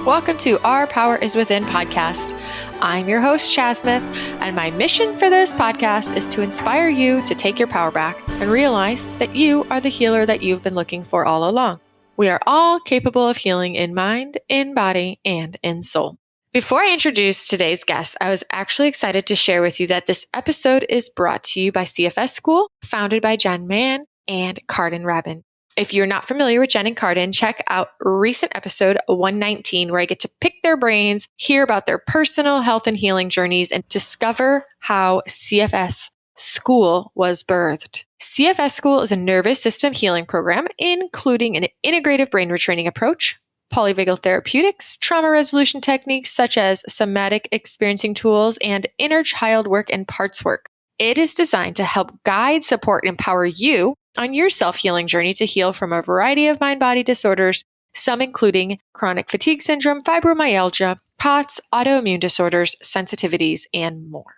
Welcome to Our Power is Within podcast. I'm your host, Chas Smith, and my mission for this podcast is to inspire you to take your power back and realize that you are the healer that you've been looking for all along. We are all capable of healing in mind, in body, and in soul. Before I introduce today's guest, I was actually excited to share with you that this episode is brought to you by CFS School, founded by Jen Mann and Cardin Rabin. If you're not familiar with Jen and Cardin, check out recent episode 119, where I get to pick their brains, hear about their personal health and healing journeys, and discover how CFS School was birthed. CFS School is a nervous system healing program, including an integrative brain retraining approach, polyvagal therapeutics, trauma resolution techniques such as somatic experiencing tools, and inner child work and parts work. It is designed to help guide, support, and empower you on your self-healing journey to heal from a variety of mind-body disorders, some including chronic fatigue syndrome, fibromyalgia, POTS, autoimmune disorders, sensitivities, and more.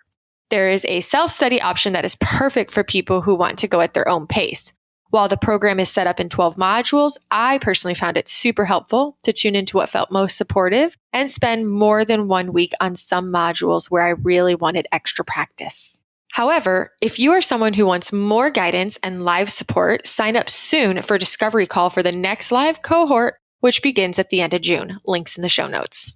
There is a self-study option that is perfect for people who want to go at their own pace. While the program is set up in 12 modules, I personally found it super helpful to tune into what felt most supportive and spend more than 1 week on some modules where I really wanted extra practice. However, if you are someone who wants more guidance and live support, sign up soon for a discovery call for the next live cohort, which begins at the end of June. Links in the show notes.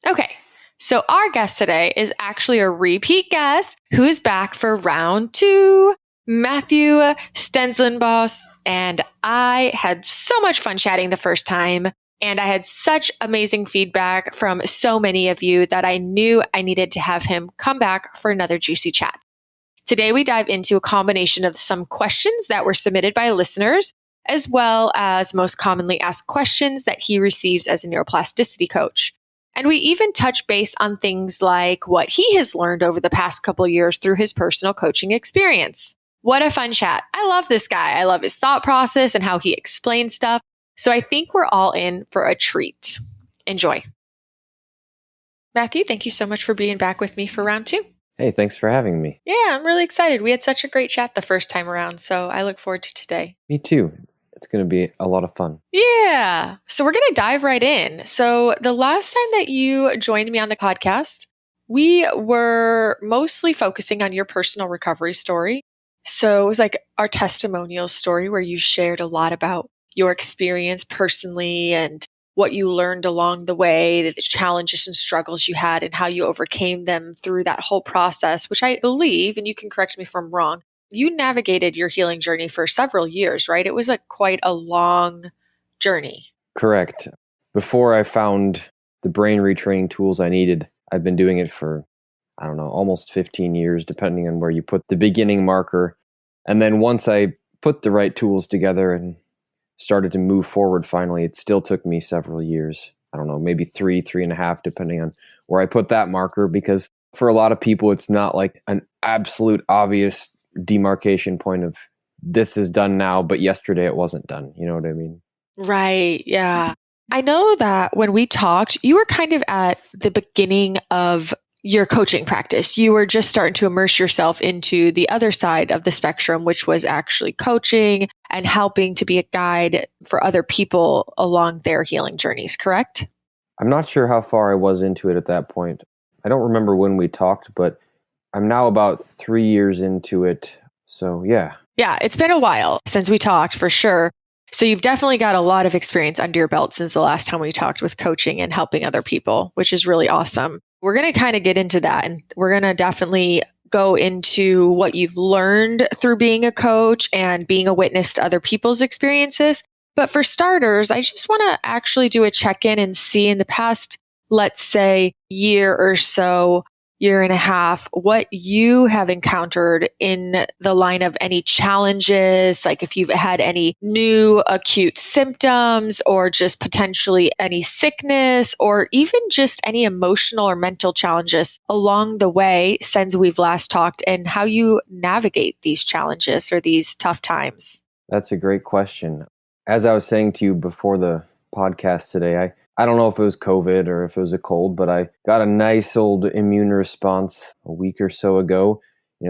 Okay, so our guest today is actually a repeat guest who is back for round 2, Matthew Stensland-Bos, and I had so much fun chatting the first time, and I had such amazing feedback from so many of you that I knew I needed to have him come back for another juicy chat. Today, we dive into a combination of some questions that were submitted by listeners, as well as most commonly asked questions that he receives as a neuroplasticity coach. And we even touch base on things like what he has learned over the past couple years through his personal coaching experience. What a fun chat. I love this guy. I love his thought process and how he explains stuff. So I think we're all in for a treat. Enjoy. Matthew, thank you so much for being back with me for round 2. Hey, thanks for having me. Yeah, I'm really excited. We had such a great chat the first time around, so I look forward to today. Me too. It's going to be a lot of fun. Yeah. So we're going to dive right in. So the last time that you joined me on the podcast, we were mostly focusing on your personal recovery story. So it was like our testimonial story where you shared a lot about your experience personally and what you learned along the way, the challenges and struggles you had, and how you overcame them through that whole process, which I believe, and you can correct me if I'm wrong, you navigated your healing journey for several years, right? It was quite a long journey. Correct. Before I found the brain retraining tools I needed, I've been doing it for, almost 15 years, depending on where you put the beginning marker. And then once I put the right tools together and started to move forward finally, it still took me several years. Maybe 3.5, depending on where I put that marker, because for a lot of people, it's not like an absolute obvious demarcation point of this is done now, but yesterday it wasn't done. You know what I mean? Right. Yeah. I know that when we talked, you were kind of at the beginning of your coaching practice. You were just starting to immerse yourself into the other side of the spectrum, which was actually coaching and helping to be a guide for other people along their healing journeys, correct? I'm not sure how far I was into it at that point. I don't remember when we talked, but I'm now about 3 years into it. So yeah. Yeah, it's been a while since we talked for sure. So you've definitely got a lot of experience under your belt since the last time we talked with coaching and helping other people, which is really awesome. We're going to kind of get into that, and we're going to definitely go into what you've learned through being a coach and being a witness to other people's experiences. But for starters, I just want to actually do a check-in and see in the past, let's say, year or so, year and a half, what you have encountered in the line of any challenges, like if you've had any new acute symptoms or just potentially any sickness or even just any emotional or mental challenges along the way since we've last talked, and how you navigate these challenges or these tough times. That's a great question. As I was saying to you before the podcast today, I don't know if it was COVID or if it was a cold, but I got a nice old immune response a week or so ago,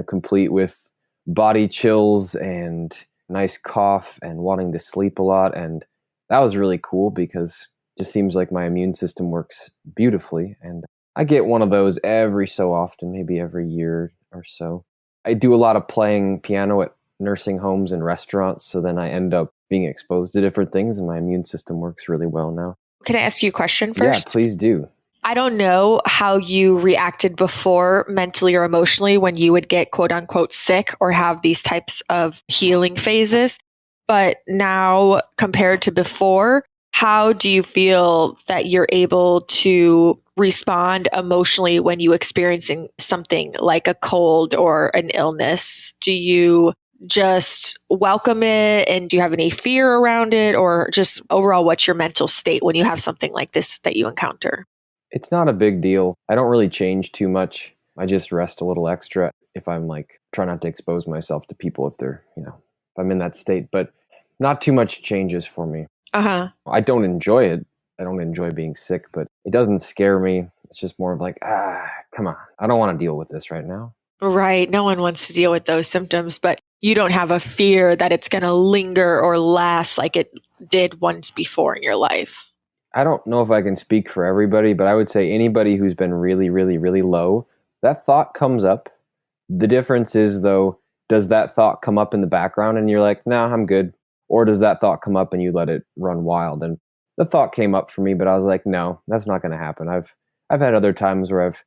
complete with body chills and nice cough and wanting to sleep a lot. And that was really cool because just seems like my immune system works beautifully. And I get one of those every so often, maybe every year or so. I do a lot of playing piano at nursing homes and restaurants. So then I end up being exposed to different things and my immune system works really well now. Can I ask you a question Yeah, first? please do. I don't know how you reacted before mentally or emotionally when you would get quote unquote sick or have these types of healing phases. But now compared to before, how do you feel that you're able to respond emotionally when you experiencing something like a cold or an illness? Do you just welcome it, and do you have any fear around it, or just overall what's your mental state when you have something like this that you encounter? It's not a big deal. I don't really change too much. I just rest a little extra if I'm like, try not to expose myself to people if they're, if I'm in that state, but not too much changes for me. Uh-huh. I don't enjoy it. I don't enjoy being sick, but it doesn't scare me. It's just more of like, come on. I don't want to deal with this right now. Right. No one wants to deal with those symptoms, but you don't have a fear that it's going to linger or last like it did once before in your life. I don't know if I can speak for everybody, but I would say anybody who's been really, really, really low, that thought comes up. The difference is, though, does that thought come up in the background and you're like, nah, I'm good? Or does that thought come up and you let it run wild? And the thought came up for me, but I was like, no, that's not going to happen. I've had other times where I've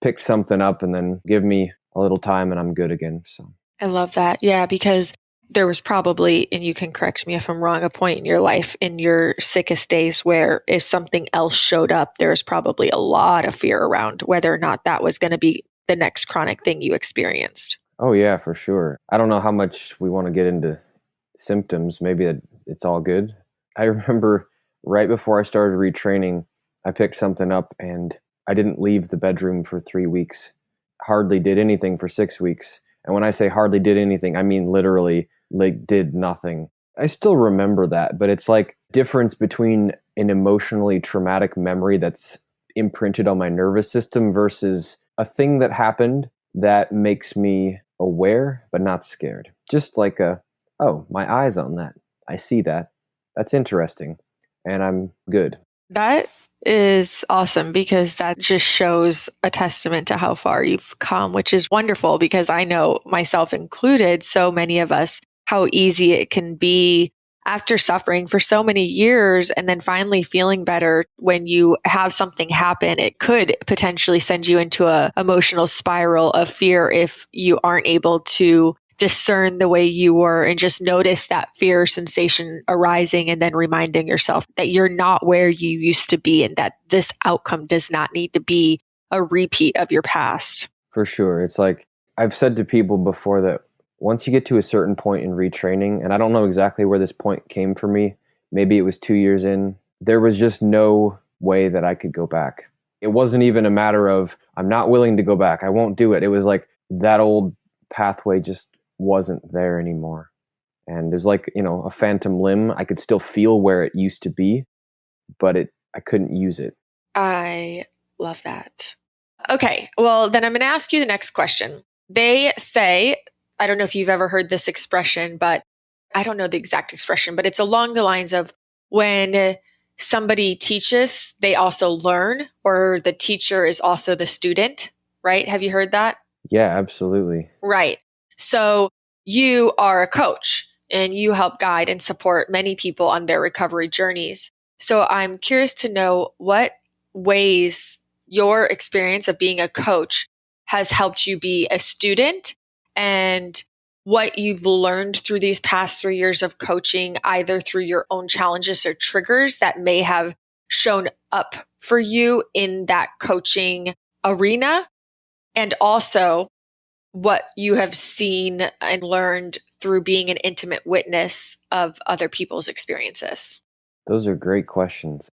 picked something up and then give me a little time and I'm good again. So I love that. Yeah, because there was probably, and you can correct me if I'm wrong, a point in your life in your sickest days where if something else showed up, there's probably a lot of fear around whether or not that was going to be the next chronic thing you experienced. Oh, yeah, for sure. I don't know how much we want to get into symptoms. Maybe it's all good. I remember right before I started retraining, I picked something up and I didn't leave the bedroom for 3 weeks. Hardly did anything for 6 weeks. And when I say hardly did anything, I mean literally like did nothing. I still remember that, but it's like difference between an emotionally traumatic memory that's imprinted on my nervous system versus a thing that happened that makes me aware but not scared. Just like my eyes on that. I see that. That's interesting. And I'm good. That is awesome because that just shows a testament to how far you've come, which is wonderful because I know myself included, so many of us, how easy it can be after suffering for so many years and then finally feeling better. When you have something happen, it could potentially send you into a emotional spiral of fear if you aren't able to discern the way you were and just notice that fear sensation arising and then reminding yourself that you're not where you used to be and that this outcome does not need to be a repeat of your past. For sure. It's like I've said to people before that once you get to a certain point in retraining, and I don't know exactly where this point came for me, maybe it was 2 years in, there was just no way that I could go back. It wasn't even a matter of I'm not willing to go back. I won't do it. It was like that old pathway just wasn't there anymore. And there's like, a phantom limb. I could still feel where it used to be, but I couldn't use it. I love that. Okay, well, then I'm going to ask you the next question. They say, I don't know if you've ever heard this expression, but I don't know the exact expression, but it's along the lines of when somebody teaches, they also learn, or the teacher is also the student, right? Have you heard that? Yeah, absolutely. Right. So you are a coach and you help guide and support many people on their recovery journeys. So I'm curious to know what ways your experience of being a coach has helped you be a student and what you've learned through these past 3 years of coaching, either through your own challenges or triggers that may have shown up for you in that coaching arena, and also what you have seen and learned through being an intimate witness of other people's experiences. Those are great questions.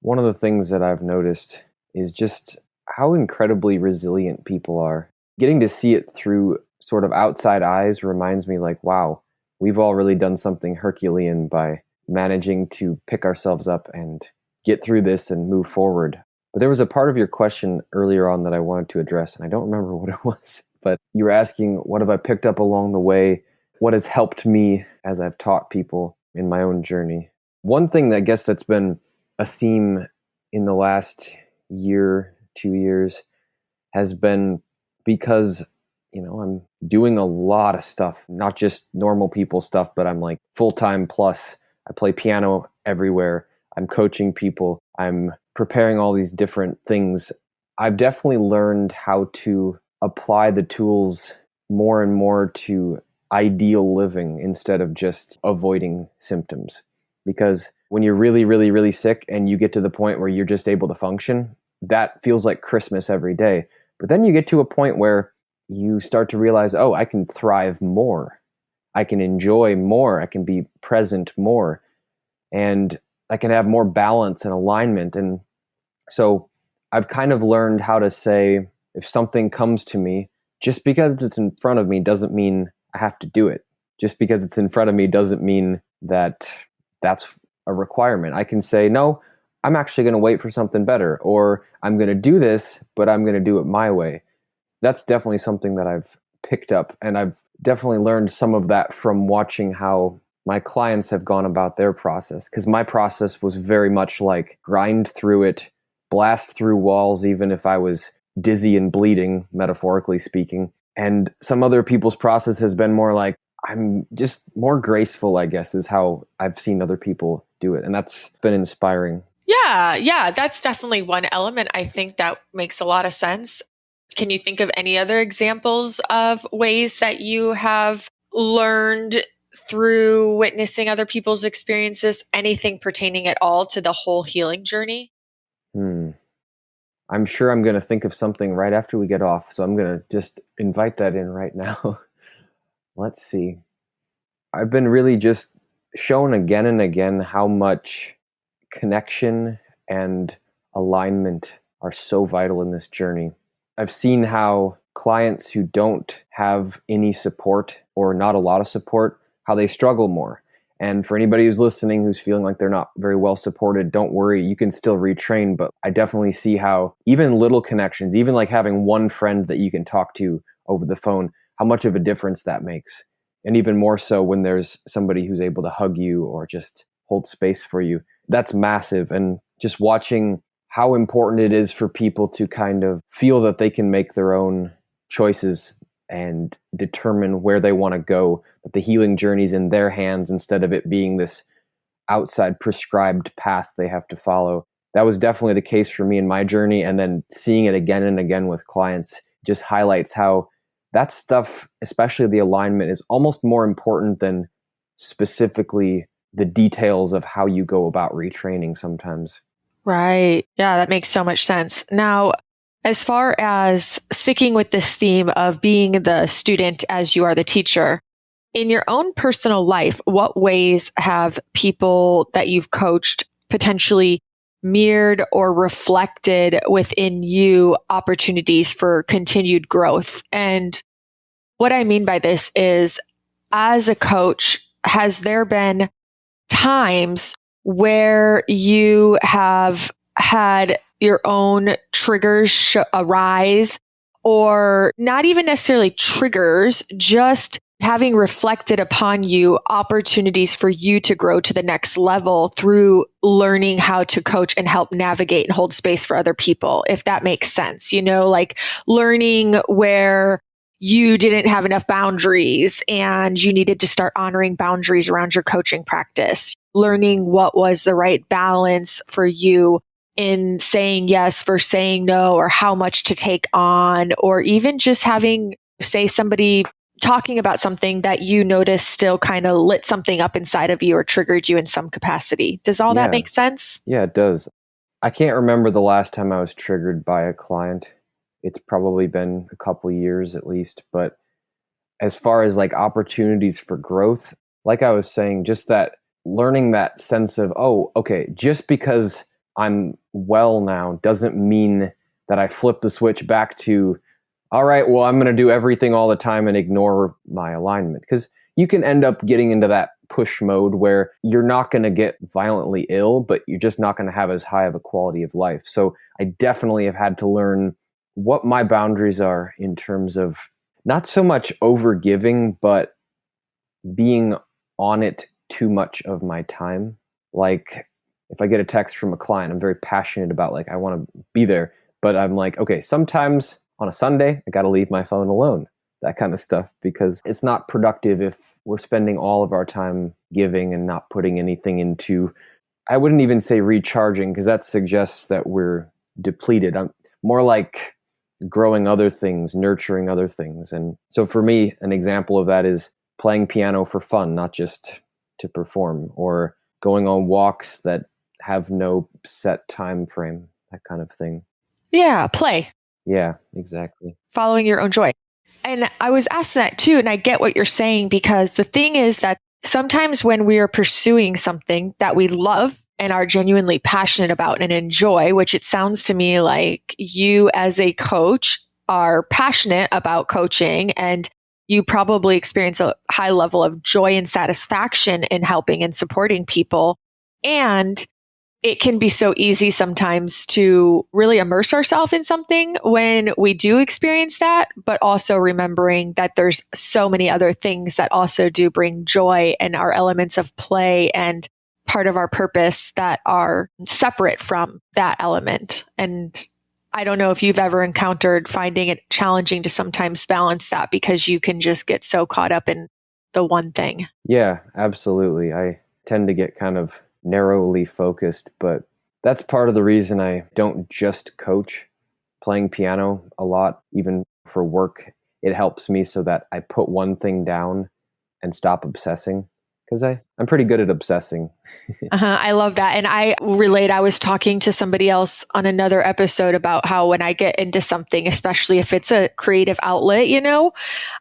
One of the things that I've noticed is just how incredibly resilient people are. Getting to see it through sort of outside eyes reminds me like, wow, we've all really done something Herculean by managing to pick ourselves up and get through this and move forward. But there was a part of your question earlier on that I wanted to address, and I don't remember what it was. But you were asking, what have I picked up along the way? What has helped me as I've taught people in my own journey? One thing that I guess that's been a theme in the last year, 2 years has been because, I'm doing a lot of stuff, not just normal people stuff, but I'm like full-time plus. I play piano everywhere. I'm coaching people. I'm preparing all these different things. I've definitely learned how to apply the tools more and more to ideal living instead of just avoiding symptoms. Because when you're really, really, really sick and you get to the point where you're just able to function, that feels like Christmas every day. But then you get to a point where you start to realize, oh, I can thrive more. I can enjoy more. I can be present more. And I can have more balance and alignment. And so I've kind of learned how to say, if something comes to me, just because it's in front of me doesn't mean I have to do it. Just because it's in front of me doesn't mean that that's a requirement. I can say, no, I'm actually going to wait for something better, or I'm going to do this, but I'm going to do it my way. That's definitely something that I've picked up, and I've definitely learned some of that from watching how my clients have gone about their process, because my process was very much like grind through it, blast through walls, even if I was dizzy and bleeding, metaphorically speaking. And some other people's process has been more like, I'm just more graceful, I guess, is how I've seen other people do it. And that's been inspiring. Yeah, that's definitely one element I think that makes a lot of sense. Can you think of any other examples of ways that you have learned through witnessing other people's experiences, anything pertaining at all to the whole healing journey? I'm sure I'm going to think of something right after we get off, so I'm going to just invite that in right now. Let's see. I've been really just shown again and again how much connection and alignment are so vital in this journey. I've seen how clients who don't have any support or not a lot of support, how they struggle more. And for anybody who's listening who's feeling like they're not very well supported, don't worry, you can still retrain. But I definitely see how even little connections, even like having one friend that you can talk to over the phone, how much of a difference that makes. And even more so when there's somebody who's able to hug you or just hold space for you. That's massive. And just watching how important it is for people to kind of feel that they can make their own choices and determine where they want to go, that the healing journey's in their hands instead of it being this outside prescribed path they have to follow. That was definitely the case for me in my journey. And then seeing it again and again with clients just highlights how that stuff, especially the alignment, is almost more important than specifically the details of how you go about retraining sometimes. Right. Yeah, that makes so much sense. Now, as far as sticking with this theme of being the student as you are the teacher, in your own personal life, what ways have people that you've coached potentially mirrored or reflected within you opportunities for continued growth? And what I mean by this is, as a coach, has there been times where you have had your own triggers arise, or not even necessarily triggers, just having reflected upon you opportunities for you to grow to the next level through learning how to coach and help navigate and hold space for other people, if that makes sense, like learning where you didn't have enough boundaries and you needed to start honoring boundaries around your coaching practice, learning what was the right balance for you in saying yes versus saying no, or how much to take on, or even just having, say, somebody talking about something that you noticed still kind of lit something up inside of you or triggered you in some capacity. Does all that make sense? Yeah, it does. I can't remember the last time I was triggered by a client. It's probably been a couple years at least. But as far as like opportunities for growth, like I was saying, just that learning that sense of, oh, okay, just because I'm well now doesn't mean that I flip the switch back to, all right, well, I'm going to do everything all the time and ignore my alignment. Because you can end up getting into that push mode where you're not going to get violently ill, but you're just not going to have as high of a quality of life. So I definitely have had to learn what my boundaries are in terms of not so much overgiving, but being on it too much of my time. Like if I get a text from a client, I'm very passionate about like, I want to be there. But I'm like, okay, sometimes on a Sunday, I got to leave my phone alone, that kind of stuff, because it's not productive if we're spending all of our time giving and not putting anything into, I wouldn't even say recharging, because that suggests that we're depleted. I'm more like growing other things, nurturing other things. And so for me, an example of that is playing piano for fun, not just to perform, or going on walks that have no set time frame, that kind of thing. Yeah, play. Yeah, exactly. Following your own joy. And I was asked that too, and I get what you're saying, because the thing is that sometimes when we are pursuing something that we love and are genuinely passionate about and enjoy, which it sounds to me like you as a coach are passionate about coaching, and you probably experience a high level of joy and satisfaction in helping and supporting people. And it can be so easy sometimes to really immerse ourselves in something when we do experience that, but also remembering that there's so many other things that also do bring joy and are elements of play and part of our purpose that are separate from that element. And I don't know if you've ever encountered finding it challenging to sometimes balance that, because you can just get so caught up in the one thing. Yeah, absolutely. I tend to get kind of narrowly focused, but that's part of the reason I don't just coach. Playing piano a lot, even for work, it helps me so that I put one thing down and stop obsessing, because I'm pretty good at obsessing. I love that. And I relate. I was talking to somebody else on another episode about how when I get into something, especially if it's a creative outlet,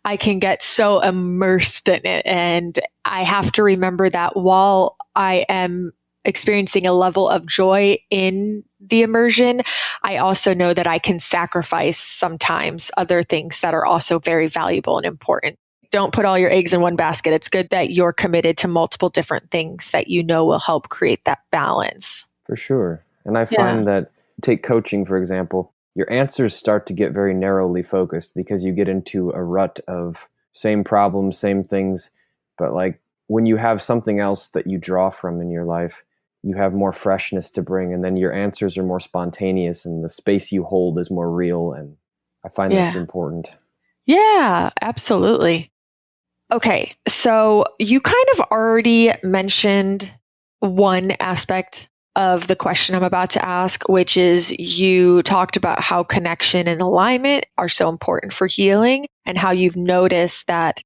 I can get so immersed in it. And I have to remember that while I am experiencing a level of joy in the immersion, I also know that I can sacrifice sometimes other things that are also very valuable and important. Don't put all your eggs in one basket. It's good that you're committed to multiple different things that will help create that balance. For sure. And I find that, take coaching, for example, your answers start to get very narrowly focused because you get into a rut of same problems, same things. But like when you have something else that you draw from in your life, you have more freshness to bring, and then your answers are more spontaneous and the space you hold is more real. And I find that's important. Yeah, absolutely. Okay, so you kind of already mentioned one aspect of the question I'm about to ask, which is you talked about how connection and alignment are so important for healing, and how you've noticed that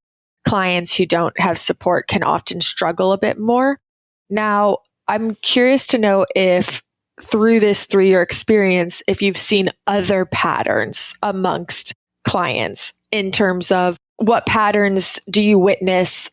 clients who don't have support can often struggle a bit more. Now, I'm curious to know if through this 3-year experience, if you've seen other patterns amongst clients in terms of what patterns do you witness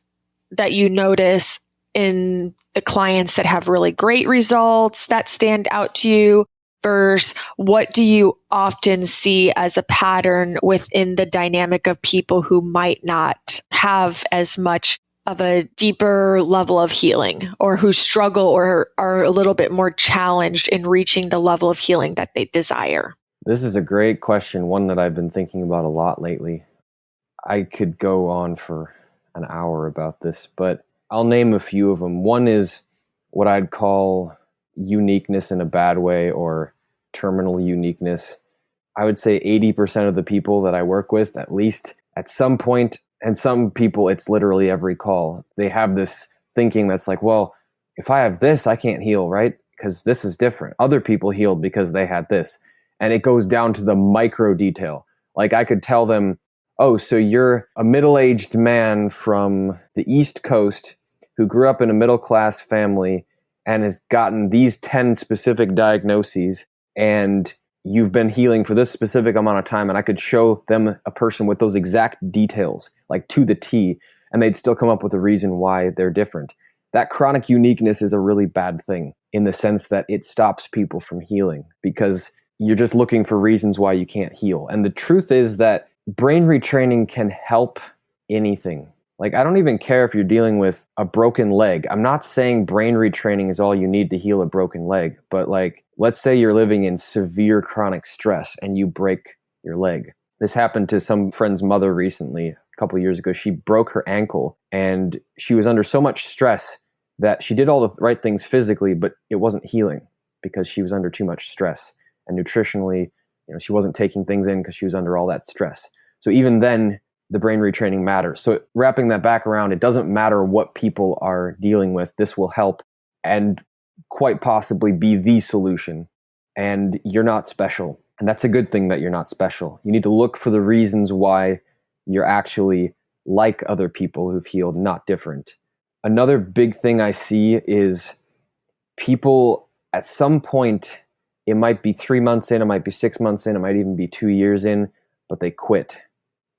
that you notice in the clients that have really great results that stand out to you, versus what do you often see as a pattern within the dynamic of people who might not have as much of a deeper level of healing, or who struggle or are a little bit more challenged in reaching the level of healing that they desire? This is a great question, one that I've been thinking about a lot lately. I could go on for an hour about this, but I'll name a few of them. One is what I'd call uniqueness in a bad way, or terminal uniqueness. I would say 80% of the people that I work with, at least at some point, and some people it's literally every call, they have this thinking that's like, well, if I have this, I can't heal, right? Because this is different. Other people healed because they had this. And it goes down to the micro detail. Like I could tell them, oh, so you're a middle-aged man from the East Coast who grew up in a middle-class family and has gotten these 10 specific diagnoses, and you've been healing for this specific amount of time. And I could show them a person with those exact details, like to the T, and they'd still come up with a reason why they're different. That chronic uniqueness is a really bad thing in the sense that it stops people from healing, because you're just looking for reasons why you can't heal. And the truth is that brain retraining can help anything. Like, I don't even care if you're dealing with a broken leg. I'm not saying brain retraining is all you need to heal a broken leg, but like, let's say you're living in severe chronic stress and you break your leg. This happened to some friend's mother recently, a couple of years ago. She broke her ankle and she was under so much stress that she did all the right things physically, but it wasn't healing because she was under too much stress. And nutritionally, she wasn't taking things in because she was under all that stress. So even then, the brain retraining matters. So wrapping that back around, it doesn't matter what people are dealing with. This will help and quite possibly be the solution. And you're not special. And that's a good thing that you're not special. You need to look for the reasons why you're actually like other people who've healed, not different. Another big thing I see is people at some point, it might be 3 months in, it might be 6 months in, it might even be 2 years in, but they quit.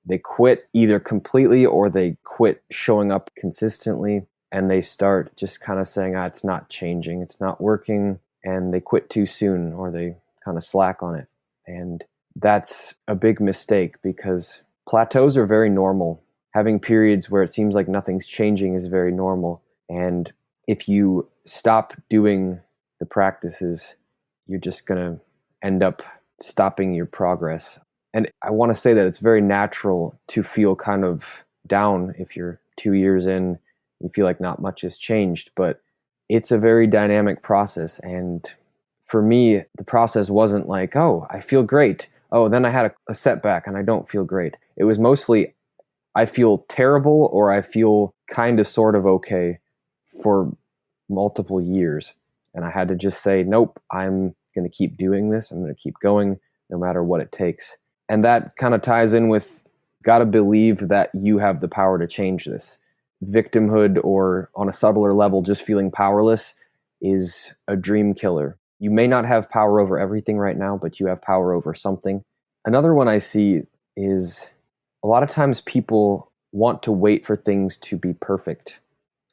They quit either completely or they quit showing up consistently, and they start just kind of saying, it's not changing, it's not working, and they quit too soon or they kind of slack on it. And that's a big mistake because plateaus are very normal. Having periods where it seems like nothing's changing is very normal. And if you stop doing the practices, you're just going to end up stopping your progress. And I want to say that it's very natural to feel kind of down if you're 2 years in, you feel like not much has changed, but it's a very dynamic process. And for me, the process wasn't like, I feel great. Then I had a setback and I don't feel great. It was mostly, I feel terrible or I feel kind of sort of okay for multiple years. And I had to just say, nope, I'm going to keep doing this. I'm going to keep going no matter what it takes. And that kind of ties in with, got to believe that you have the power to change this. Victimhood, or on a subtler level, just feeling powerless, is a dream killer. You may not have power over everything right now, but you have power over something. Another one I see is a lot of times people want to wait for things to be perfect.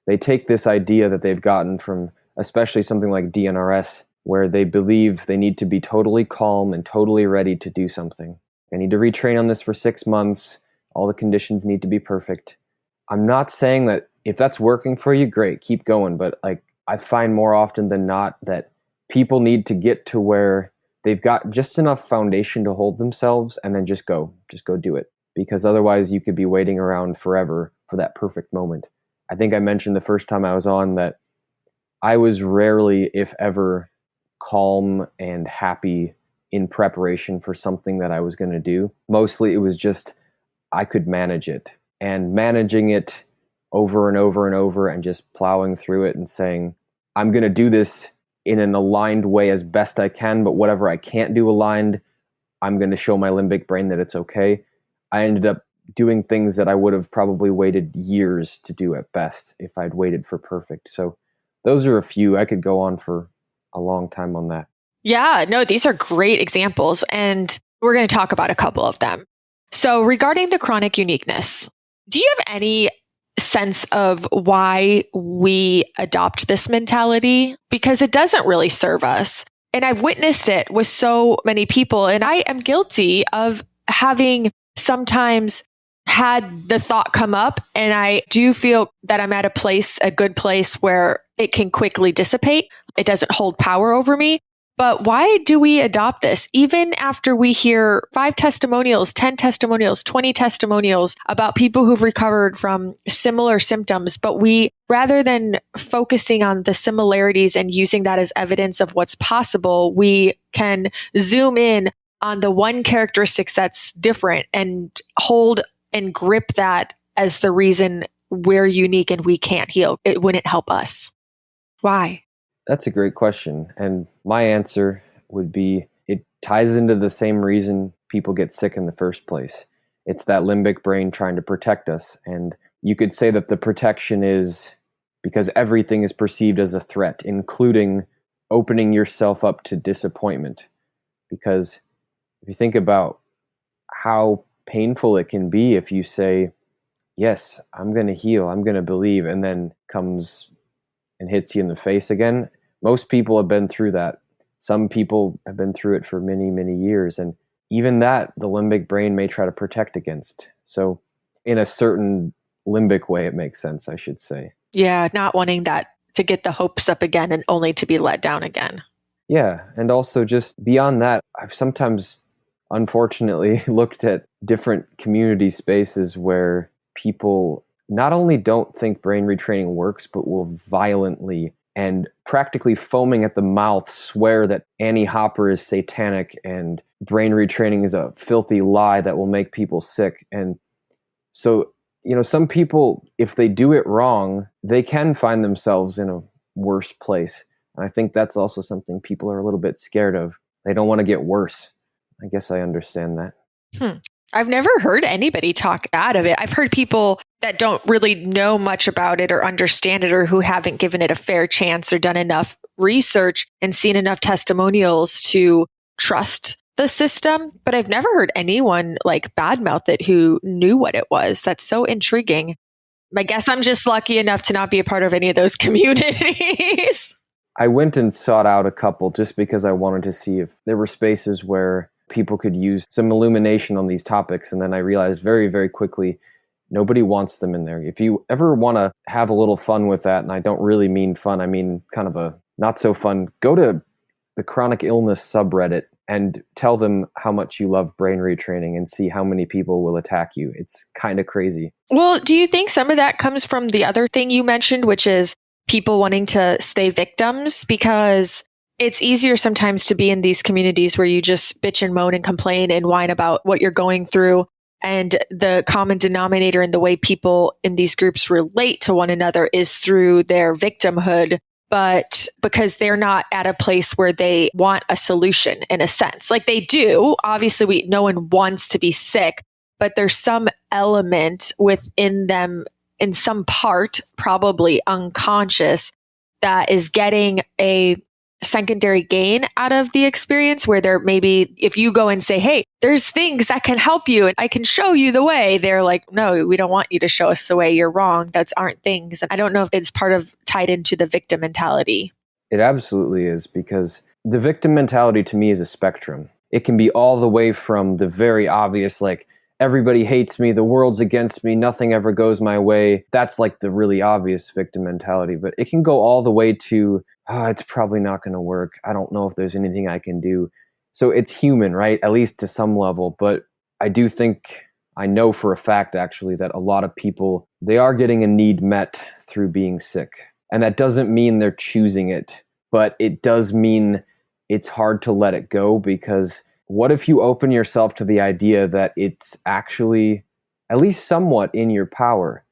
They take this idea that they've gotten from especially something like DNRS, where they believe they need to be totally calm and totally ready to do something. I need to retrain on this for 6 months. All the conditions need to be perfect. I'm not saying that if that's working for you, great, keep going. But I find more often than not that people need to get to where they've got just enough foundation to hold themselves and then just go do it. Because otherwise you could be waiting around forever for that perfect moment. I think I mentioned the first time I was on that I was rarely, if ever, calm and happy in preparation for something that I was going to do. Mostly it was just, I could manage it. And managing it over and over and over and just plowing through it and saying, I'm going to do this in an aligned way as best I can, but whatever I can't do aligned, I'm going to show my limbic brain that it's okay. I ended up doing things that I would have probably waited years to do at best if I'd waited for perfect. So those are a few. I could go on for a long time on that. Yeah, no, these are great examples, and we're going to talk about a couple of them. So regarding the chronic uniqueness, do you have any sense of why we adopt this mentality? Because it doesn't really serve us. And I've witnessed it with so many people, and I am guilty of having sometimes had the thought come up, and I do feel that I'm at a good place where it can quickly dissipate. It doesn't hold power over me. But why do we adopt this? Even after we hear 5 testimonials, 10 testimonials, 20 testimonials about people who've recovered from similar symptoms, but we, rather than focusing on the similarities and using that as evidence of what's possible, we can zoom in on the one characteristics that's different and hold and grip that as the reason we're unique and we can't heal. It wouldn't help us. Why? That's a great question. And my answer would be, it ties into the same reason people get sick in the first place. It's that limbic brain trying to protect us. And you could say that the protection is because everything is perceived as a threat, including opening yourself up to disappointment. Because if you think about how painful it can be if you say, yes, I'm going to heal, I'm going to believe, and then comes and hits you in the face again. Most people have been through that. Some people have been through it for many, many years. And even that, the limbic brain may try to protect against. So in a certain limbic way, it makes sense, I should say. Yeah, not wanting that to get the hopes up again and only to be let down again. Yeah. And also just beyond that, I've sometimes, unfortunately, looked at different community spaces where people not only don't think brain retraining works, but will violently and practically foaming at the mouth swear that Annie Hopper is satanic and brain retraining is a filthy lie that will make people sick. And so, some people, if they do it wrong, they can find themselves in a worse place. And I think that's also something people are a little bit scared of. They don't want to get worse. I guess I understand that. I've never heard anybody talk out of it. I've heard people that don't really know much about it or understand it, or who haven't given it a fair chance or done enough research and seen enough testimonials to trust the system. But I've never heard anyone badmouth it who knew what it was. That's so intriguing. I guess I'm just lucky enough to not be a part of any of those communities. I went and sought out a couple just because I wanted to see if there were spaces where people could use some illumination on these topics. And then I realized very, very quickly, nobody wants them in there. If you ever want to have a little fun with that, and I don't really mean fun, I mean kind of a not so fun, go to the chronic illness subreddit and tell them how much you love brain retraining and see how many people will attack you. It's kind of crazy. Well, do you think some of that comes from the other thing you mentioned, which is people wanting to stay victims? Because it's easier sometimes to be in these communities where you just bitch and moan and complain and whine about what you're going through. And the common denominator in the way people in these groups relate to one another is through their victimhood. But because they're not at a place where they want a solution, in a sense. Like they do, obviously no one wants to be sick, but there's some element within them, in some part, probably unconscious, that is getting a secondary gain out of the experience, where they're maybe, if you go and say, hey, there's things that can help you and I can show you the way, they're like, no, we don't want you to show us the way. You're wrong. Those aren't things. And I don't know if it's part of tied into the victim mentality. It absolutely is, because the victim mentality to me is a spectrum. It can be all the way from the very obvious, like, everybody hates me, the world's against me, nothing ever goes my way. That's like the really obvious victim mentality. But it can go all the way to, it's probably not going to work. I don't know if there's anything I can do. So it's human, right? At least to some level. But I do think, I know for a fact actually, that a lot of people, they are getting a need met through being sick. And that doesn't mean they're choosing it, but it does mean it's hard to let it go, because what if you open yourself to the idea that it's actually at least somewhat in your power?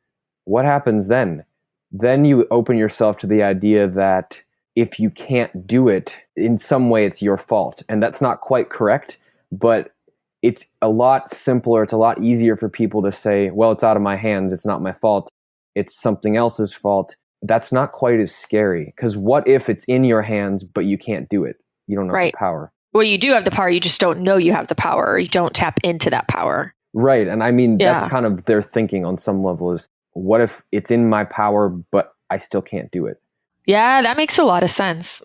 What happens then? Then you open yourself to the idea that if you can't do it, in some way it's your fault. And that's not quite correct, but it's a lot simpler. It's a lot easier for people to say, well, it's out of my hands. It's not my fault. It's something else's fault. That's not quite as scary, because what if it's in your hands, but you can't do it? You don't have the power. Well, you do have the power. You just don't know you have the power, or you don't tap into that power. Right. And I mean, that's kind of their thinking on some level, is what if it's in my power, but I still can't do it? Yeah, that makes a lot of sense.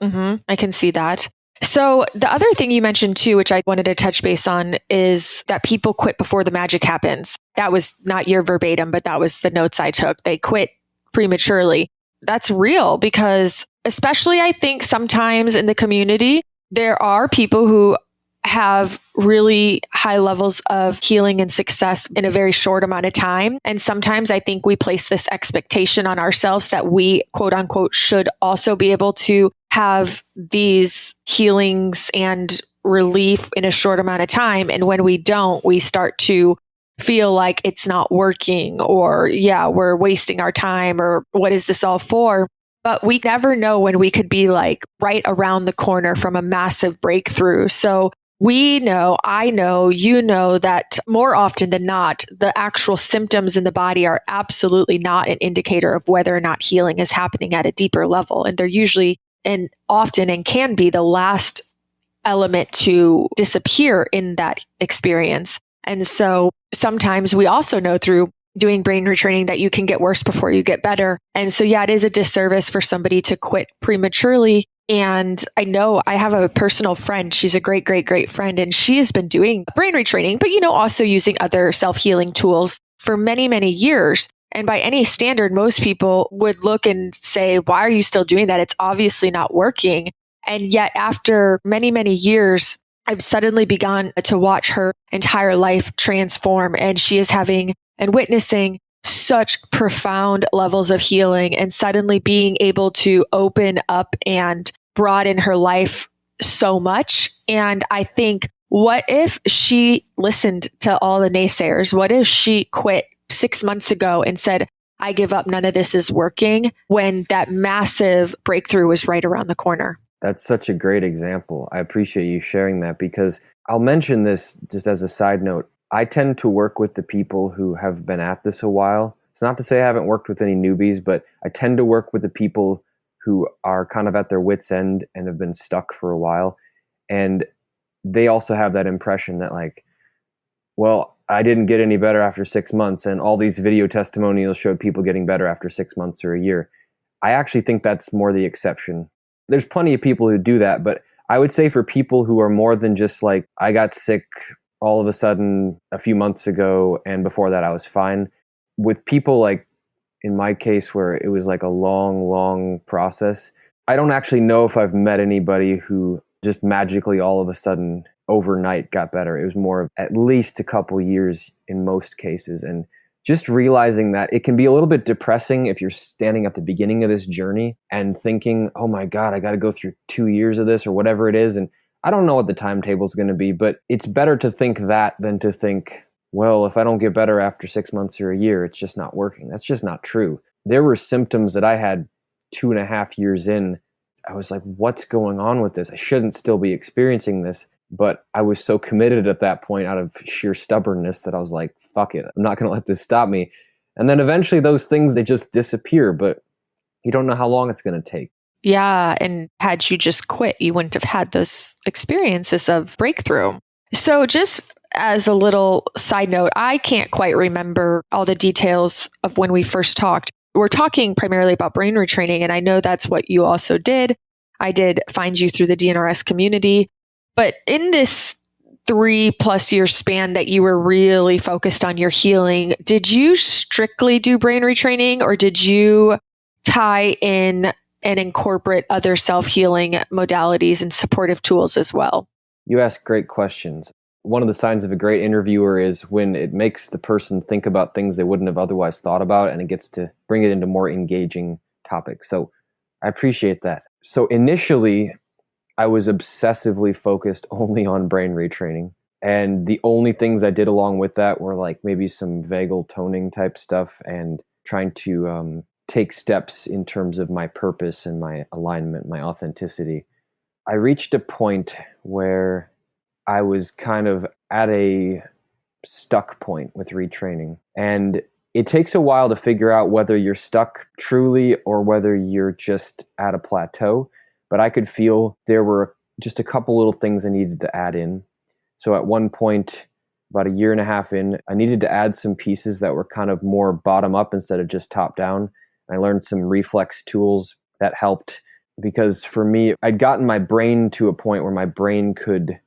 I can see that. So the other thing you mentioned too, which I wanted to touch base on, is that people quit before the magic happens. That was not your verbatim, but that was the notes I took. They quit prematurely. That's real, because especially I think sometimes in the community, there are people who have really high levels of healing and success in a very short amount of time. And sometimes I think we place this expectation on ourselves that we, quote unquote, should also be able to have these healings and relief in a short amount of time. And when we don't, we start to feel like it's not working, or we're wasting our time, or what is this all for? But we never know when we could be like right around the corner from a massive breakthrough. So we know, I know, you know that more often than not, the actual symptoms in the body are absolutely not an indicator of whether or not healing is happening at a deeper level. And they're usually and often and can be the last element to disappear in that experience. And so sometimes we also know through doing brain retraining that you can get worse before you get better. And so, it is a disservice for somebody to quit prematurely. And I know I have a personal friend. She's a great, great, great friend. And she has been doing brain retraining, but, also using other self-healing tools for many, many years. And by any standard, most people would look and say, why are you still doing that? It's obviously not working. And yet after many, many years, I've suddenly begun to watch her entire life transform. And she is having and witnessing such profound levels of healing and suddenly being able to open up and broaden her life so much. And I think, what if she listened to all the naysayers? What if she quit 6 months ago and said, I give up, none of this is working, when that massive breakthrough was right around the corner? That's such a great example. I appreciate you sharing that, because I'll mention this just as a side note. I tend to work with the people who have been at this a while. It's not to say I haven't worked with any newbies, but I tend to work with the people who are kind of at their wits' end and have been stuck for a while. And they also have that impression that, like, well, I didn't get any better after 6 months, and all these video testimonials showed people getting better after 6 months or a year. I actually think that's more the exception. There's plenty of people who do that, but I would say for people who are more than just like, I got sick all of a sudden a few months ago, and before that I was fine. With people like in my case, where it was like a long, long process, I don't actually know if I've met anybody who just magically all of a sudden overnight got better. It was more of at least a couple years in most cases. And just realizing that it can be a little bit depressing if you're standing at the beginning of this journey and thinking, oh my God, I got to go through 2 years of this or whatever it is. And I don't know what the timetable is going to be, but it's better to think that than to think, well, if I don't get better after 6 months or a year, it's just not working. That's just not true. There were symptoms that I had 2.5 years in. I was like, what's going on with this? I shouldn't still be experiencing this. But I was so committed at that point out of sheer stubbornness that I was like, fuck it. I'm not going to let this stop me. And then eventually those things, they just disappear, but you don't know how long it's going to take. Yeah. And had you just quit, you wouldn't have had those experiences of breakthrough. So just as a little side note, I can't quite remember all the details of when we first talked. We're talking primarily about brain retraining, and I know that's what you also did. I did find you through the DNRS community. But in this 3+ year span that you were really focused on your healing, did you strictly do brain retraining, or did you tie in and incorporate other self-healing modalities and supportive tools as well? You ask great questions. One of the signs of a great interviewer is when it makes the person think about things they wouldn't have otherwise thought about, and it gets to bring it into more engaging topics. So I appreciate that. So initially, I was obsessively focused only on brain retraining. And the only things I did along with that were like maybe some vagal toning type stuff and trying to take steps in terms of my purpose and my alignment, my authenticity. I reached a point where I was kind of at a stuck point with retraining. And it takes a while to figure out whether you're stuck truly or whether you're just at a plateau. But I could feel there were just a couple little things I needed to add in. So at one point, about 1.5 years in, I needed to add some pieces that were kind of more bottom up instead of just top down. I learned some reflex tools that helped, because for me, I'd gotten my brain to a point where my brain could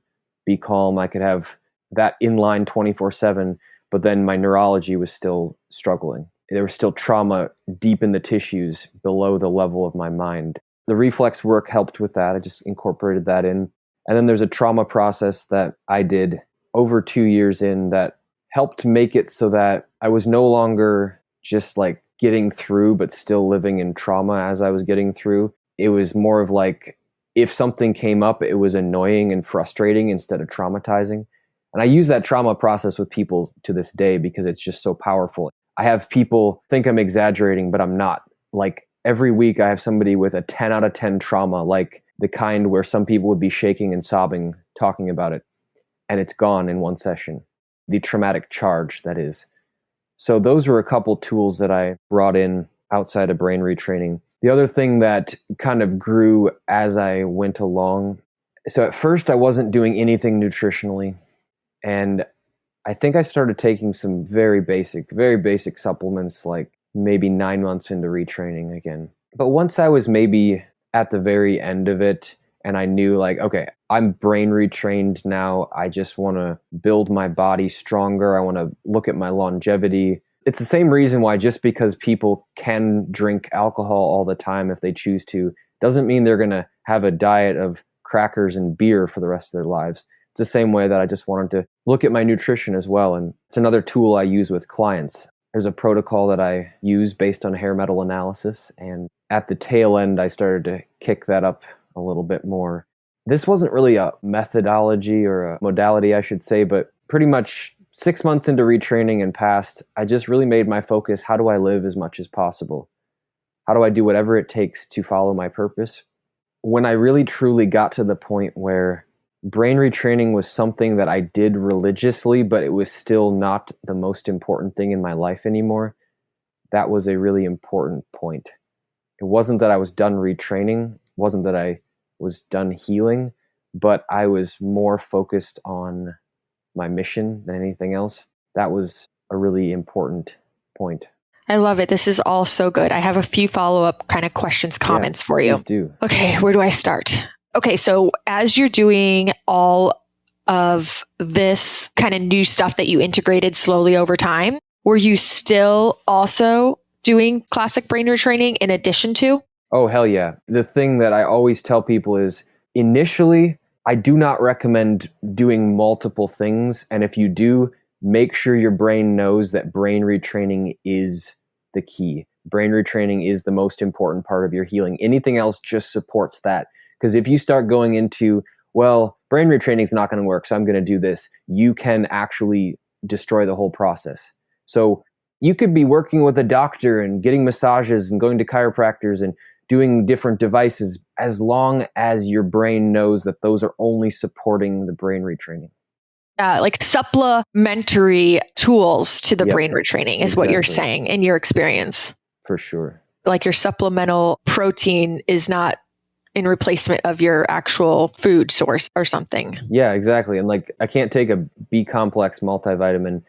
be calm. I could have that inline 24/7, but then my neurology was still struggling. There was still trauma deep in the tissues below the level of my mind. The reflex work helped with that. I just incorporated that in. And then there's a trauma process that I did over 2 years in that helped make it so that I was no longer just like getting through, but still living in trauma as I was getting through. It was more of like, if something came up, it was annoying and frustrating instead of traumatizing. And I use that trauma process with people to this day because it's just so powerful. I have people think I'm exaggerating, but I'm not. Like, every week I have somebody with a 10 out of 10 trauma, like the kind where some people would be shaking and sobbing talking about it, and it's gone in one session. The traumatic charge, that is. So those were a couple tools that I brought in outside of brain retraining. The other thing that kind of grew as I went along. So at first I wasn't doing anything nutritionally, and I think I started taking some very basic supplements, like maybe 9 months into retraining again. But once I was maybe at the very end of it, and I knew like, okay, I'm brain retrained now. I just want to build my body stronger. I want to look at my longevity. It's the same reason why just because people can drink alcohol all the time if they choose to, doesn't mean they're going to have a diet of crackers and beer for the rest of their lives. It's the same way that I just wanted to look at my nutrition as well. And it's another tool I use with clients. There's a protocol that I use based on hair metal analysis. And at the tail end, I started to kick that up a little bit more. This wasn't really a methodology or a modality, I should say, but pretty much 6 months into retraining and past, I just really made my focus, how do I live as much as possible? How do I do whatever it takes to follow my purpose? When I really truly got to the point where brain retraining was something that I did religiously, but it was still not the most important thing in my life anymore, that was a really important point. It wasn't that I was done retraining, it wasn't that I was done healing, but I was more focused on my mission than anything else. That was a really important point. I love it. This is all so good. I have a few follow-up kind of questions, comments for you. Please do. Okay, where do I start? Okay, so as you're doing all of this kind of new stuff that you integrated slowly over time, were you still also doing classic brain retraining in addition to? Oh, hell yeah. The thing that I always tell people is initially, I do not recommend doing multiple things. And if you do, make sure your brain knows that brain retraining is the key. Brain retraining is the most important part of your healing. Anything else just supports that. Because if you start going into, well, brain retraining is not going to work, so I'm going to do this, you can actually destroy the whole process. So you could be working with a doctor and getting massages and going to chiropractors and doing different devices as long as your brain knows that those are only supporting the brain retraining. Like supplementary tools to the brain retraining is what you're saying in your experience. For sure. Like your supplemental protein is not in replacement of your actual food source or something. Yeah, exactly. And like, I can't take a B complex multivitamin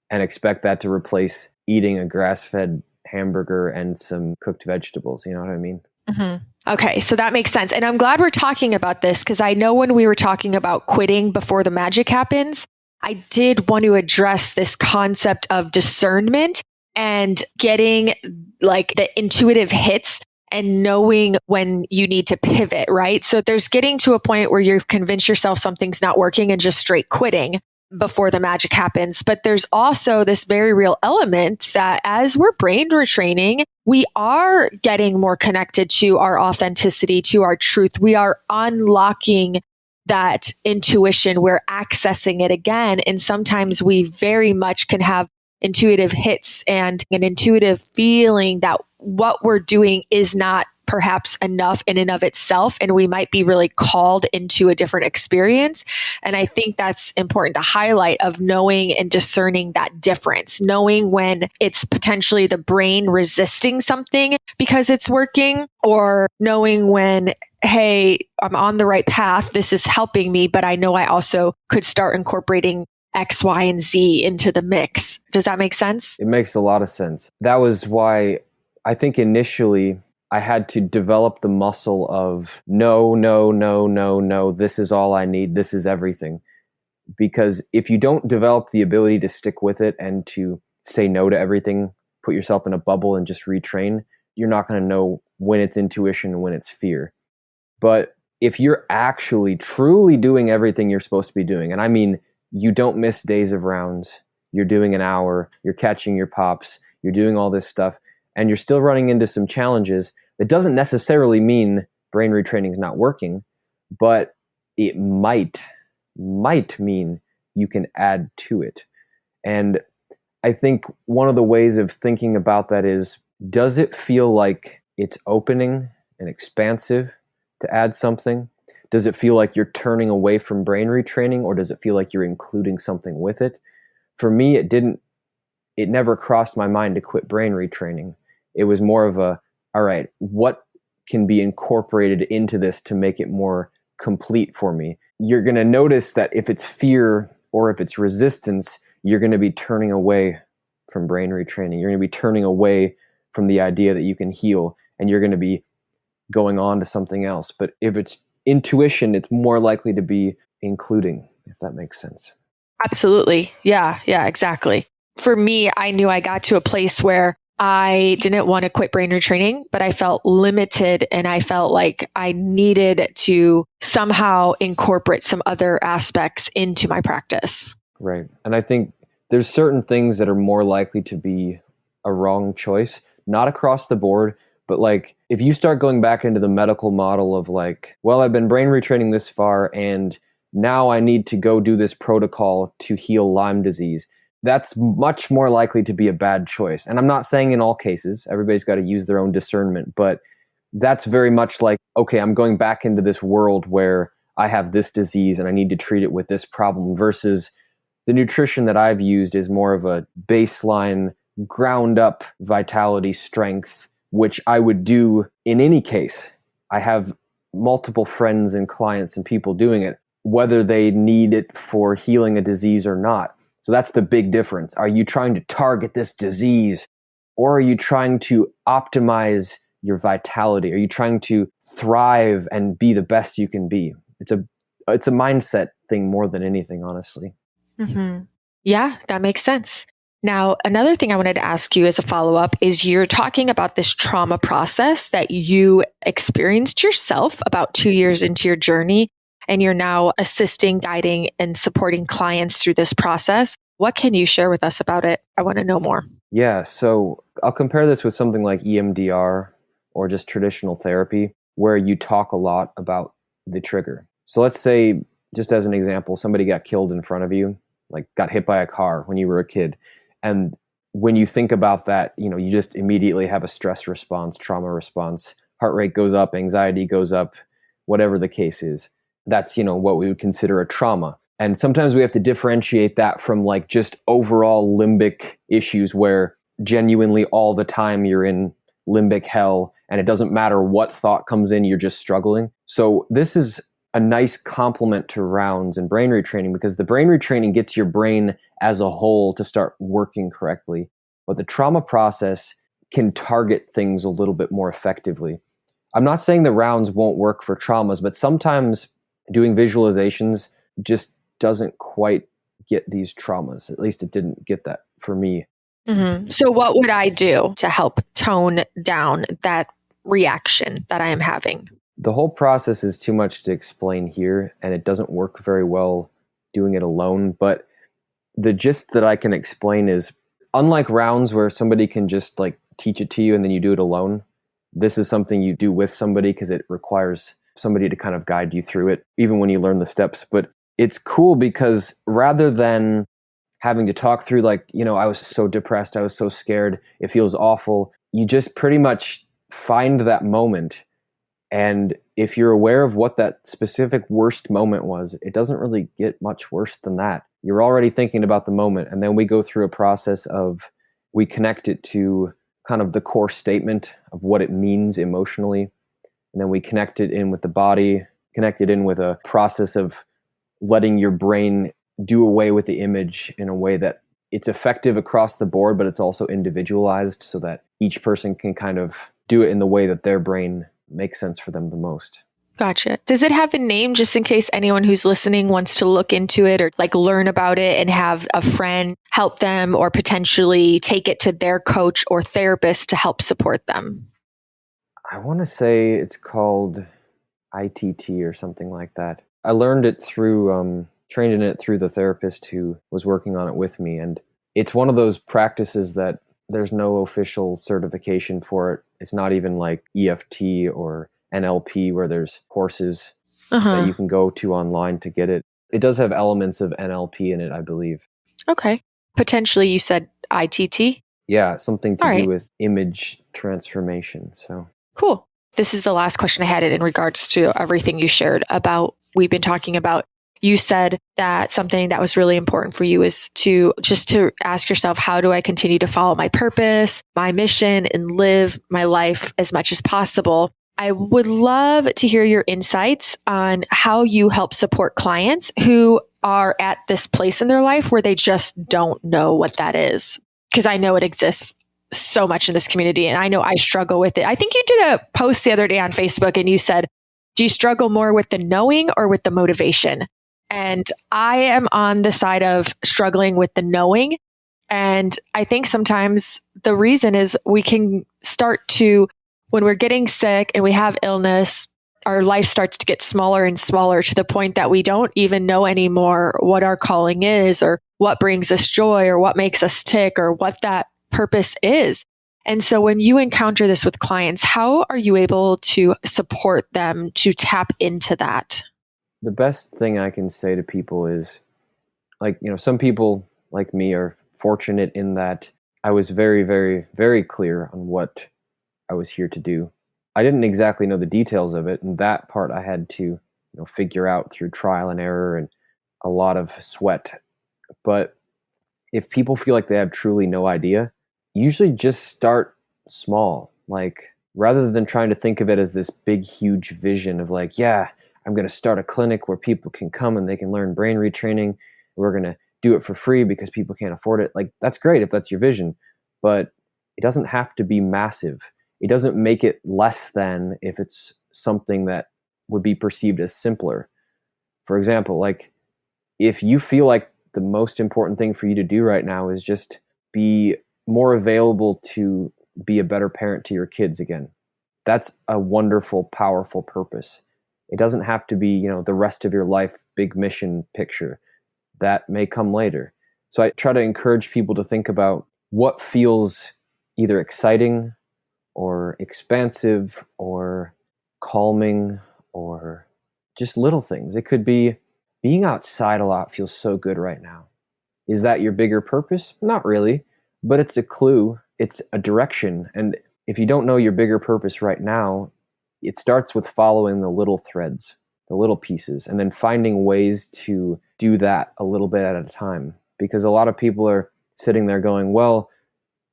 and expect that to replace eating a grass-fed hamburger and some cooked vegetables. You know what I mean? Mm-hmm. Okay, so that makes sense. And I'm glad we're talking about this because I know when we were talking about quitting before the magic happens, I did want to address this concept of discernment and getting like the intuitive hits and knowing when you need to pivot, right? So there's getting to a point where you've convinced yourself something's not working and just straight quitting before the magic happens. But there's also this very real element that as we're brain retraining, we are getting more connected to our authenticity, to our truth. We are unlocking that intuition. We're accessing it again. And sometimes we very much can have intuitive hits and an intuitive feeling that what we're doing is not perhaps enough in and of itself, and we might be really called into a different experience. And I think that's important to highlight, of knowing and discerning that difference, knowing when it's potentially the brain resisting something because it's working, or knowing when, hey, I'm on the right path, this is helping me, but I know I also could start incorporating X, Y, and Z into the mix. Does that make sense? It makes a lot of sense. That was why I think initially I had to develop the muscle of no, this is all I need, this is everything. Because if you don't develop the ability to stick with it and to say no to everything, put yourself in a bubble and just retrain, you're not going to know when it's intuition and when it's fear. But if you're actually truly doing everything you're supposed to be doing, and I mean, you don't miss days of rounds, you're doing an hour, you're catching your pops, you're doing all this stuff, and you're still running into some challenges, that doesn't necessarily mean brain retraining is not working, but it might mean you can add to it. And I think one of the ways of thinking about that is, does it feel like it's opening and expansive to add something? Does it feel like you're turning away from brain retraining, or does it feel like you're including something with it? For me, it never crossed my mind to quit brain retraining. It was more of a, all right, what can be incorporated into this to make it more complete for me? You're going to notice that if it's fear or if it's resistance, you're going to be turning away from brain retraining. You're going to be turning away from the idea that you can heal, and you're going to be going on to something else. But if it's intuition, it's more likely to be including, if that makes sense. Absolutely. Yeah, exactly. For me, I knew I got to a place where I didn't want to quit brain retraining, but I felt limited, and I felt like I needed to somehow incorporate some other aspects into my practice. Right. And I think there's certain things that are more likely to be a wrong choice, not across the board, but like if you start going back into the medical model of like, well, I've been brain retraining this far and now I need to go do this protocol to heal Lyme disease, that's much more likely to be a bad choice. And I'm not saying in all cases, everybody's got to use their own discernment, but that's very much like, okay, I'm going back into this world where I have this disease and I need to treat it with this problem, versus the nutrition that I've used is more of a baseline, ground up vitality, strength, which I would do in any case. I have multiple friends and clients and people doing it, whether they need it for healing a disease or not. So that's the big difference. Are you trying to target this disease, or are you trying to optimize your vitality? Are you trying to thrive and be the best you can be? It's a mindset thing more than anything, honestly. Mm-hmm. Yeah, that makes sense. Now, another thing I wanted to ask you as a follow-up is you're talking about this trauma process that you experienced yourself about 2 years into your journey, and you're now assisting, guiding, and supporting clients through this process. What can you share with us about it? I want to know more. Yeah, so I'll compare this with something like EMDR or just traditional therapy, where you talk a lot about the trigger. So let's say, just as an example, somebody got killed in front of you, like got hit by a car when you were a kid. And when you think about that, you just immediately have a stress response, trauma response, heart rate goes up, anxiety goes up, whatever the case is. That's, what we would consider a trauma. And sometimes we have to differentiate that from like just overall limbic issues where genuinely all the time you're in limbic hell and it doesn't matter what thought comes in, you're just struggling. So this is a nice complement to rounds and brain retraining, because the brain retraining gets your brain as a whole to start working correctly. But the trauma process can target things a little bit more effectively. I'm not saying the rounds won't work for traumas, but sometimes doing visualizations just doesn't quite get these traumas. At least it didn't get that for me. Mm-hmm. So what would I do to help tone down that reaction that I am having? The whole process is too much to explain here, and it doesn't work very well doing it alone. But the gist that I can explain is, unlike rounds where somebody can just like teach it to you and then you do it alone, this is something you do with somebody because it requires somebody to kind of guide you through it, even when you learn the steps. But it's cool because rather than having to talk through like, I was so depressed, I was so scared, it feels awful, you just pretty much find that moment. And if you're aware of what that specific worst moment was, it doesn't really get much worse than that. You're already thinking about the moment. And then we go through a process of, we connect it to kind of the core statement of what it means emotionally. And then we connect it in with the body, connect it in with a process of letting your brain do away with the image in a way that it's effective across the board, but it's also individualized so that each person can kind of do it in the way that their brain makes sense for them the most. Gotcha. Does it have a name, just in case anyone who's listening wants to look into it or like learn about it and have a friend help them, or potentially take it to their coach or therapist to help support them? I want to say it's called ITT or something like that. I learned it through, trained in it through the therapist who was working on it with me. And it's one of those practices that there's no official certification for it. It's not even like EFT or NLP where there's courses that you can go to online to get it. It does have elements of NLP in it, I believe. Okay. Potentially you said ITT? Yeah, something to All do right. with image transformation. So Cool. This is the last question I had in regards to everything you shared about, we've been talking about. You said that something that was really important for you is to ask yourself, how do I continue to follow my purpose, my mission, and live my life as much as possible? I would love to hear your insights on how you help support clients who are at this place in their life where they just don't know what that is. Because I know it exists so much in this community, and I know I struggle with it. I think you did a post the other day on Facebook and you said, do you struggle more with the knowing or with the motivation? And I am on the side of struggling with the knowing. And I think sometimes the reason is we can start to, when we're getting sick and we have illness, our life starts to get smaller and smaller to the point that we don't even know anymore what our calling is, or what brings us joy, or what makes us tick, or what that purpose is. And so when you encounter this with clients, how are you able to support them to tap into that? The best thing I can say to people is, some people like me are fortunate in that I was very, very, very clear on what I was here to do. I didn't exactly know the details of it, and that part I had to, figure out through trial and error and a lot of sweat. But if people feel like they have truly no idea, usually just start small. Like, rather than trying to think of it as this big, huge vision of like, yeah, I'm going to start a clinic where people can come and they can learn brain retraining. We're going to do it for free because people can't afford it. Like, that's great if that's your vision, but it doesn't have to be massive. It doesn't make it less than if it's something that would be perceived as simpler. For example, like, if you feel like the most important thing for you to do right now is just be more available to be a better parent to your kids again, that's a wonderful, powerful purpose. It doesn't have to be, the rest of your life big mission picture. That may come later. So I try to encourage people to think about what feels either exciting or expansive or calming or just little things. It could be being outside a lot feels so good right now. Is that your bigger purpose? Not really, but it's a clue. It's a direction. And if you don't know your bigger purpose right now, it starts with following the little threads, the little pieces, and then finding ways to do that a little bit at a time. Because a lot of people are sitting there going, well,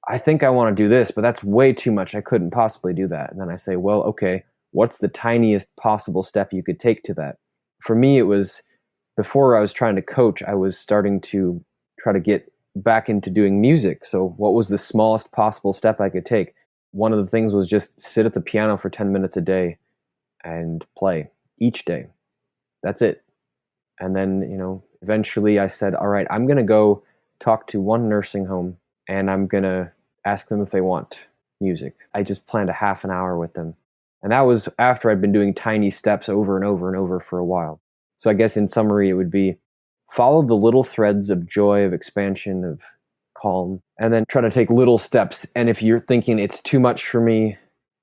I think I want to do this, but that's way too much. I couldn't possibly do that. And then I say, well, okay, what's the tiniest possible step you could take to that? For me, it was before I was trying to coach, I was starting to try to get back into doing music. So what was the smallest possible step I could take? One of the things was just sit at the piano for 10 minutes a day and play each day. That's it. And then, eventually I said, all right, I'm going to go talk to one nursing home and I'm going to ask them if they want music. I just planned a half an hour with them. And that was after I'd been doing tiny steps over and over and over for a while. So I guess in summary, it would be follow the little threads of joy, of expansion, of calm, and then try to take little steps. And if you're thinking it's too much for me,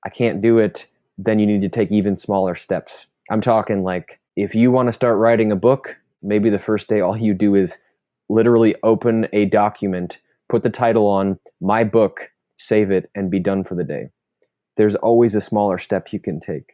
I can't do it, then you need to take even smaller steps. I'm talking like, if you want to start writing a book, maybe the first day all you do is literally open a document, put the title on, my book, save it, and be done for the day. There's always a smaller step you can take.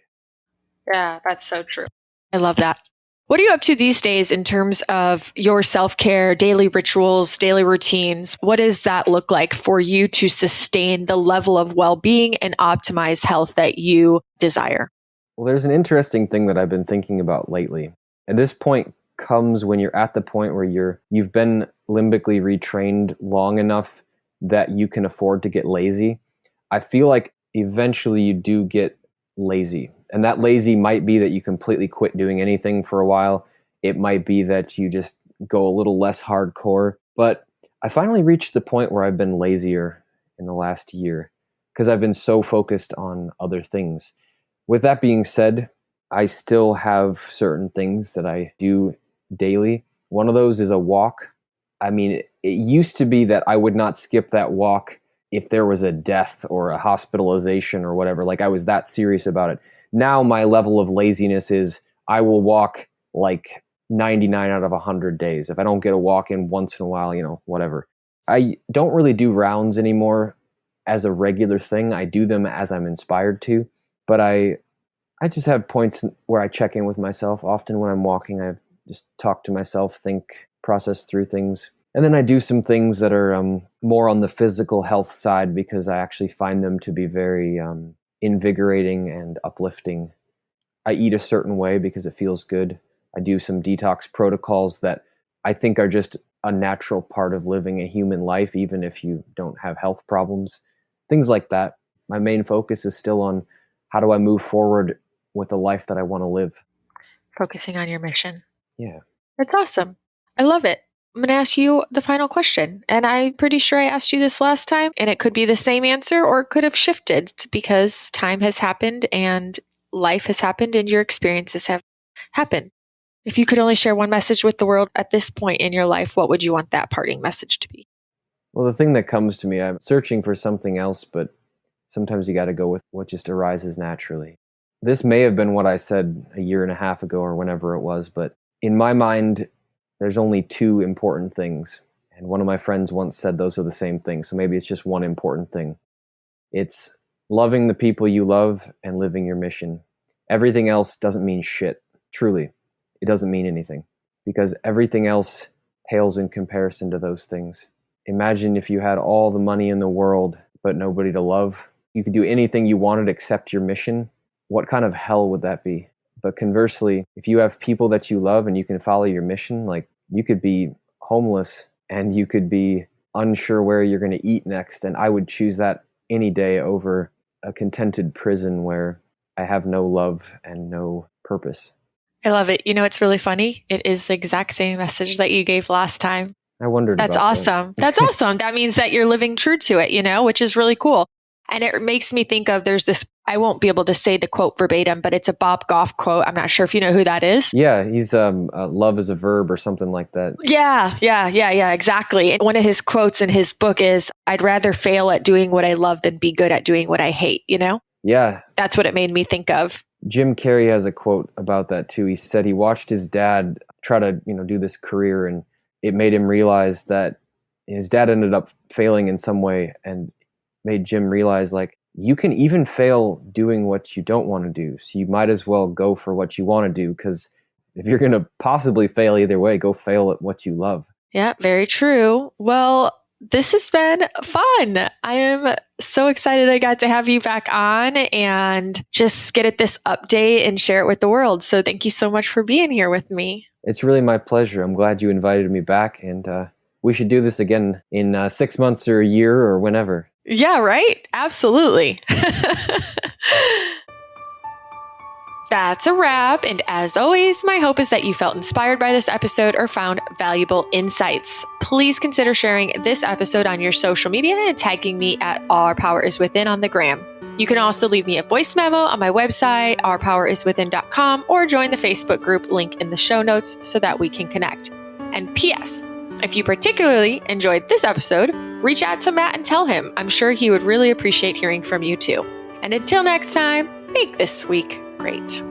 Yeah, that's so true. I love that. What are you up to these days in terms of your self-care, daily rituals, daily routines? What does that look like for you to sustain the level of well-being and optimize health that you desire? Well, there's an interesting thing that I've been thinking about lately. And this point comes when you're at the point where you've been limbically retrained long enough that you can afford to get lazy. I feel like eventually you do get lazy. And that lazy might be that you completely quit doing anything for a while. It might be that you just go a little less hardcore. But I finally reached the point where I've been lazier in the last year because I've been so focused on other things. With that being said, I still have certain things that I do daily. One of those is a walk. I mean, it used to be that I would not skip that walk if there was a death or a hospitalization or whatever. Like, I was that serious about it. Now my level of laziness is I will walk like 99 out of 100 days. If I don't get a walk in once in a while, whatever. I don't really do rounds anymore as a regular thing. I do them as I'm inspired to, but I just have points where I check in with myself. Often when I'm walking, I just talk to myself, think, process through things. And then I do some things that are more on the physical health side because I actually find them to be very invigorating and uplifting. I eat a certain way because it feels good. I do some detox protocols that I think are just a natural part of living a human life, even if you don't have health problems. Things like that. My main focus is still on how do I move forward with the life that I want to live. Focusing on your mission. Yeah. That's awesome. I love it. I'm going to ask you the final question. And I'm pretty sure I asked you this last time, and it could be the same answer or it could have shifted because time has happened and life has happened and your experiences have happened. If you could only share one message with the world at this point in your life, what would you want that parting message to be? Well, the thing that comes to me, I'm searching for something else, but sometimes you got to go with what just arises naturally. This may have been what I said a year and a half ago or whenever it was, but in my mind, there's only two important things. And one of my friends once said those are the same thing. So maybe it's just one important thing. It's loving the people you love and living your mission. Everything else doesn't mean shit. Truly, it doesn't mean anything, because everything else pales in comparison to those things. Imagine if you had all the money in the world, but nobody to love. You could do anything you wanted except your mission. What kind of hell would that be? But conversely, if you have people that you love and you can follow your mission, like you could be homeless and you could be unsure where you're going to eat next. And I would choose that any day over a contented prison where I have no love and no purpose. I love it. You know, it's really funny. It is the exact same message that you gave last time. I wondered That's about awesome. that. That's awesome. That means that you're living true to it, you know, which is really cool. And it makes me think of, there's this, I won't be able to say the quote verbatim, but it's a Bob Goff quote. I'm not sure if you know who that is. Yeah, he's love is a verb or something like that. Yeah, exactly. And one of his quotes in his book is, I'd rather fail at doing what I love than be good at doing what I hate, you know? Yeah. That's what it made me think of. Jim Carrey has a quote about that too. He said he watched his dad try to, do this career, and it made him realize that his dad ended up failing in some way, and made Jim realize, like, you can even fail doing what you don't want to do. So you might as well go for what you want to do, because if you're going to possibly fail either way, go fail at what you love. Yeah, very true. Well, this has been fun. I am so excited I got to have you back on and just get at this update and share it with the world. So thank you so much for being here with me. It's really my pleasure. I'm glad you invited me back, and we should do this again in 6 months or a year or whenever. Yeah, right? Absolutely. That's a wrap. And as always, my hope is that you felt inspired by this episode or found valuable insights. Please consider sharing this episode on your social media and tagging me at Our Power Is Within on the gram. You can also leave me a voice memo on my website, ourpoweriswithin.com, or join the Facebook group link in the show notes so that we can connect. And P.S., if you particularly enjoyed this episode, reach out to Matt and tell him. I'm sure he would really appreciate hearing from you too. And until next time, make this week great.